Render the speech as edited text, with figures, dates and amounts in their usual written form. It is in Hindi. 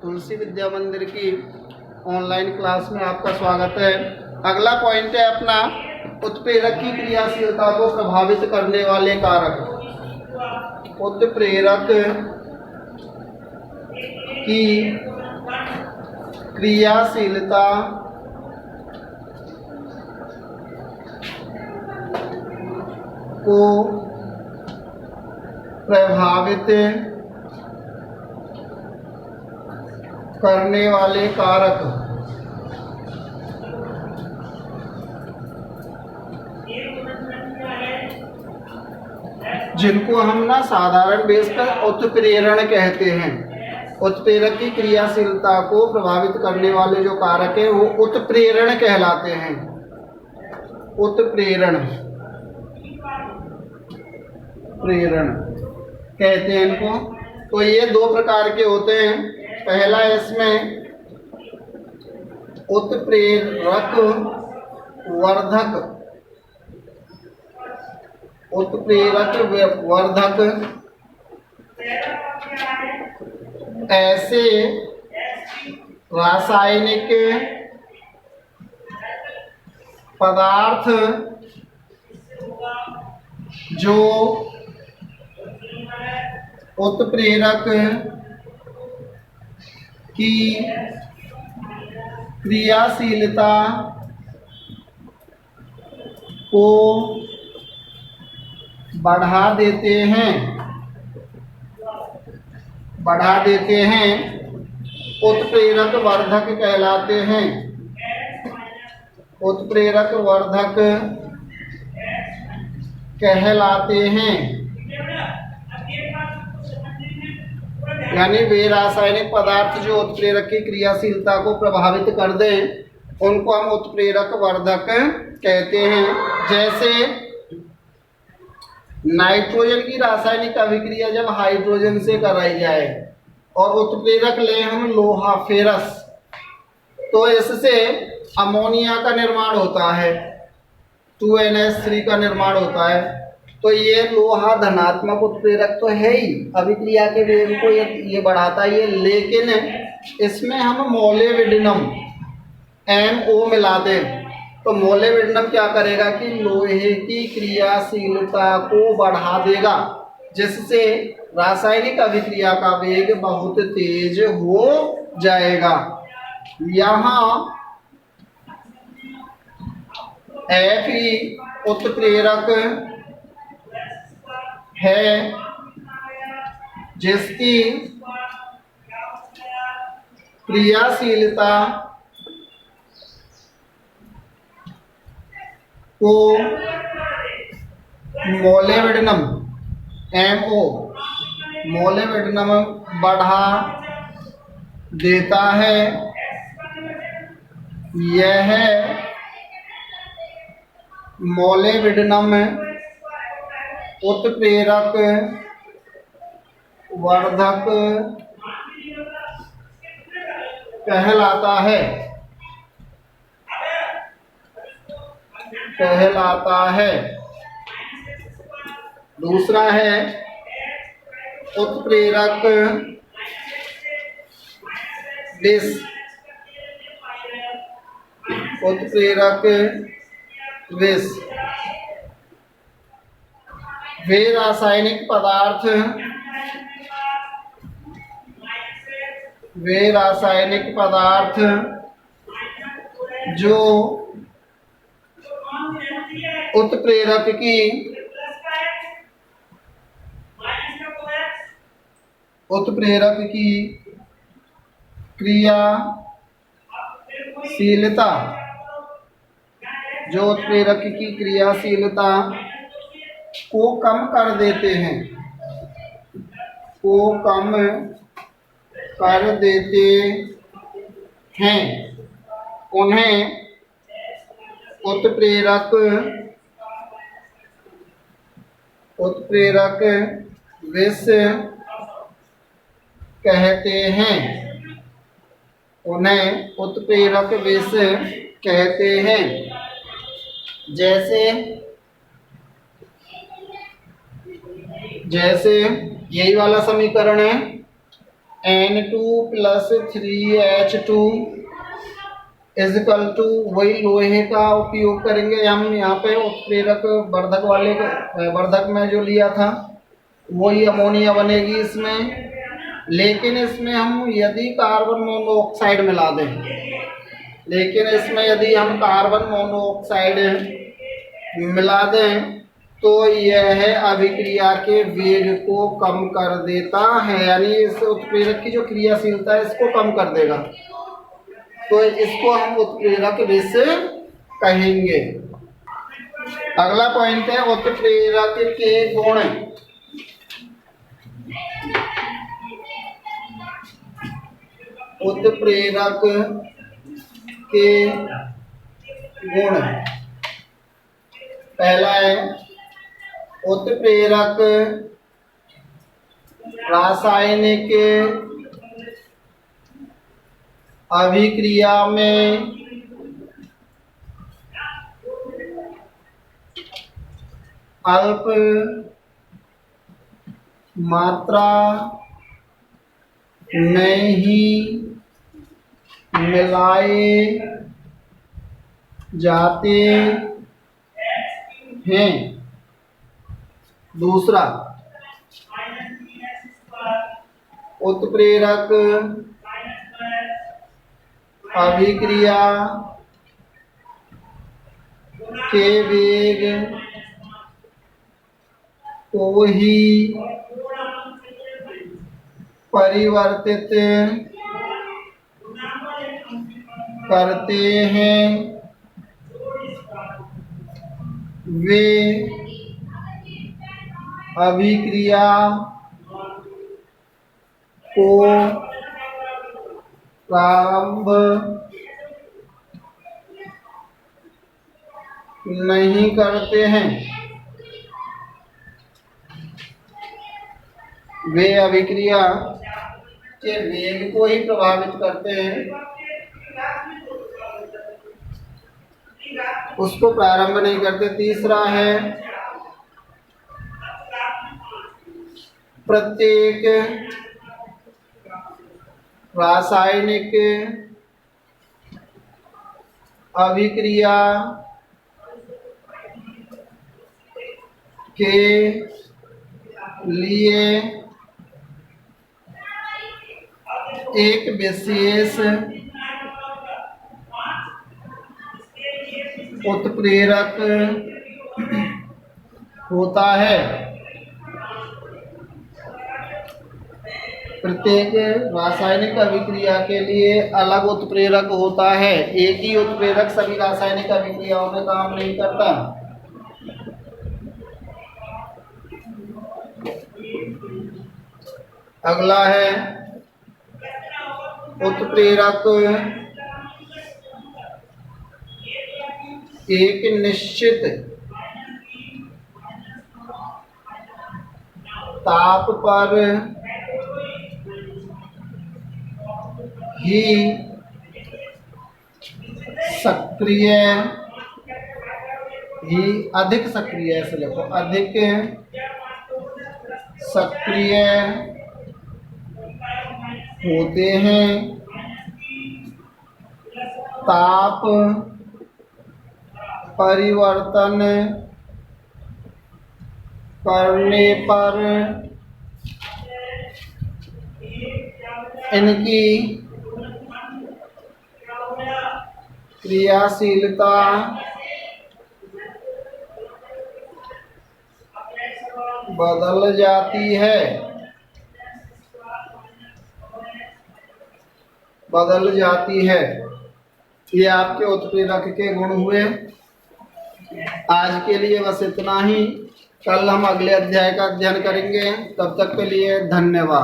तुलसी विद्या मंदिर की ऑनलाइन क्लास में आपका स्वागत है। अगला पॉइंट है अपना उत्प्रेरक की क्रियाशीलता को प्रभावित करने वाले कारक। उत्प्रेरक की क्रियाशीलता को प्रभावित करने वाले कारक। जिनको हम ना साधारण बेस पर उत्प्रेरण कहते हैं। उत्प्रेरक की क्रियाशीलता को प्रभावित करने वाले जो कारक है वो उत्प्रेरण कहलाते हैं। उत्प्रेरण प्रेरण कहते हैं इनको। तो ये दो प्रकार के होते हैं। पहला इसमें उत्प्रेरक वर्धक। उत्प्रेरक वर्धक ऐसे रासायनिक पदार्थ जो उत्प्रेरक की क्रियाशीलता को बढ़ा देते हैं उत्प्रेरक वर्धक कहलाते हैं। उत्प्रेरक वर्धक कहलाते हैं। यानी वे रासायनिक पदार्थ जो उत्प्रेरक की क्रियाशीलता को प्रभावित कर दें उनको हम उत्प्रेरक वर्धक कहते हैं। जैसे नाइट्रोजन की रासायनिक अभिक्रिया जब हाइड्रोजन से कराई जाए और उत्प्रेरक ले हम लोहा फेरस, तो इससे अमोनिया का निर्माण होता है, 2NH3 का निर्माण होता है। तो ये लोहा धनात्मक उत्प्रेरक तो है ही, अभिक्रिया के वेग को ये बढ़ाता ही है, लेकिन इसमें हम मोलिब्डेनम MO मिला दें तो मोलिब्डेनम क्या करेगा कि लोहे की क्रियाशीलता को बढ़ा देगा, जिससे रासायनिक अभिक्रिया का वेग बहुत तेज हो जाएगा। यहाँ Fe उत्प्रेरक है जिसकी क्रियाशीलता को मोलिब्डेनम MO मोलिब्डेनम बढ़ा देता है। यह मोलिब्डेनम उत्प्रेरक वर्धक कहलाता है। दूसरा है उत्प्रेरक विष। उत्प्रेरक विष वे रासायनिक पदार्थ जो उत्प्रेरक की क्रियाशीलता को कम कर देते हैं, उन्हें उत्प्रेरक विष कहते हैं। जैसे यही वाला समीकरण है N2 plus 3H2 is equal to वही लोहे का उपयोग करेंगे हम यहाँ पे उत्प्रेरक वर्धक वाले वर्धक में जो लिया था वही अमोनिया बनेगी इसमें। लेकिन इसमें हम यदि कार्बन मोनोऑक्साइड मिला दें, लेकिन इसमें यदि हम कार्बन मोनोऑक्साइड मिला दें तो यह अभिक्रिया के वेग को कम कर देता है, यानी इस उत्प्रेरक की जो क्रियाशीलता है इसको कम कर देगा। तो इसको हम उत्प्रेरक विष कहेंगे। अगला पॉइंट है उत्प्रेरक के गुण। उत्प्रेरक के गुण, पहला है उत्प्रेरक रासायनिक अभिक्रिया में अल्प मात्रा में ही मिलाए जाते हैं। दूसरा, उत्प्रेरक अभिक्रिया के वेग को ही परिवर्तित करते हैं। वे अभिक्रिया को प्रारंभ नहीं करते हैं। वे अभिक्रिया के वेग को ही प्रभावित करते हैं, उसको प्रारंभ नहीं करते। तीसरा है प्रत्येक रासायनिक अभिक्रिया के लिए एक विशेष उत्प्रेरक होता है। प्रत्येक रासायनिक अभिक्रिया के लिए अलग उत्प्रेरक होता है, एक ही उत्प्रेरक सभी रासायनिक अभिक्रियाओं में काम नहीं करता। अगला है उत्प्रेरक एक निश्चित ताप पर ही सक्रिय अधिक सक्रिय, ऐसे लिखो, अधिक सक्रिय होते हैं। ताप परिवर्तन करने पर इनकी क्रियाशीलता बदल जाती है। ये आपके उत्प्रेरक के गुण हुए। आज के लिए बस इतना ही। कल हम अगले अध्याय का अध्ययन करेंगे। तब तक के लिए धन्यवाद।